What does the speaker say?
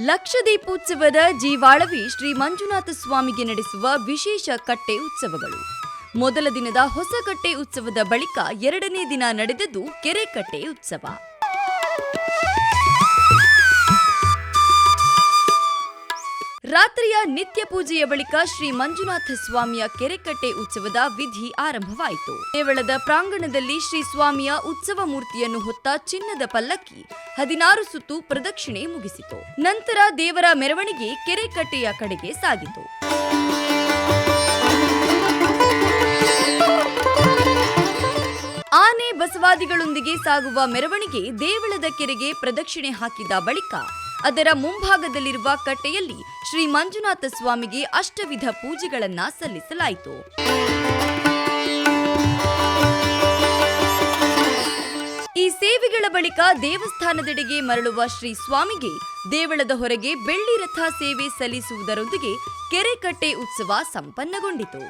ಲಕ್ಷದೀಪೋತ್ಸವದ ಜೀವಾಳವಿ ಶ್ರೀ ಮಂಜುನಾಥ ಸ್ವಾಮಿಗೆ ನಡೆಸುವ ವಿಶೇಷ ಕಟ್ಟೆ ಉತ್ಸವಗಳು. ಮೊದಲ ದಿನದ ಹೊಸ ಕಟ್ಟೆ ಉತ್ಸವದ ಬಳಿಕ ಎರಡನೇ ದಿನ ನಡೆದದ್ದು ಕೆರೆ ಕಟ್ಟೆ ಉತ್ಸವ. ರಾತ್ರಿಯ ನಿತ್ಯ ಪೂಜೆಯ ಬಳಿಕ ಶ್ರೀ ಮಂಜುನಾಥ ಸ್ವಾಮಿಯ ಕೆರೆಕಟ್ಟೆ ಉತ್ಸವದ ವಿಧಿ ಆರಂಭವಾಯಿತು. ದೇವಳದ ಪ್ರಾಂಗಣದಲ್ಲಿ ಶ್ರೀ ಸ್ವಾಮಿಯ ಉತ್ಸವ ಮೂರ್ತಿಯನ್ನು ಹೊತ್ತ ಚಿನ್ನದ ಪಲ್ಲಕ್ಕಿ 16 ಸುತ್ತು ಪ್ರದಕ್ಷಿಣೆ ಮುಗಿಸಿತು. ನಂತರ ದೇವರ ಮೆರವಣಿಗೆ ಕೆರೆಕಟ್ಟೆಯ ಕಡೆಗೆ ಸಾಗಿತು. ಆನೆ ಬಸವಾದಿಗಳೊಂದಿಗೆ ಸಾಗುವ ಮೆರವಣಿಗೆ ದೇವಳದ ಕೆರೆಗೆ ಪ್ರದಕ್ಷಿಣೆ ಹಾಕಿದ ಬಳಿಕ ಅದರ ಮುಂಭಾಗದಲ್ಲಿರುವ ಕಟ್ಟೆಯಲ್ಲಿ ಶ್ರೀ ಮಂಜುನಾಥ ಸ್ವಾಮಿಗೆ ಅಷ್ಟವಿಧ ಪೂಜೆಗಳನ್ನ ಸಲ್ಲಿಸಲಾಯಿತು. ಈ ಸೇವೆಗಳ ಬಳಿಕ ದೇವಸ್ಥಾನದೆಡೆಗೆ ಮರಳುವ ಶ್ರೀ ಸ್ವಾಮಿಗೆ ದೇವಳದ ಹೊರಗೆ ಬೆಳ್ಳಿ ರಥ ಸೇವೆ ಸಲ್ಲಿಸುವುದರೊಂದಿಗೆ ಕೆರೆಕಟ್ಟೆ ಉತ್ಸವ ಸಂಪನ್ನಗೊಂಡಿತು.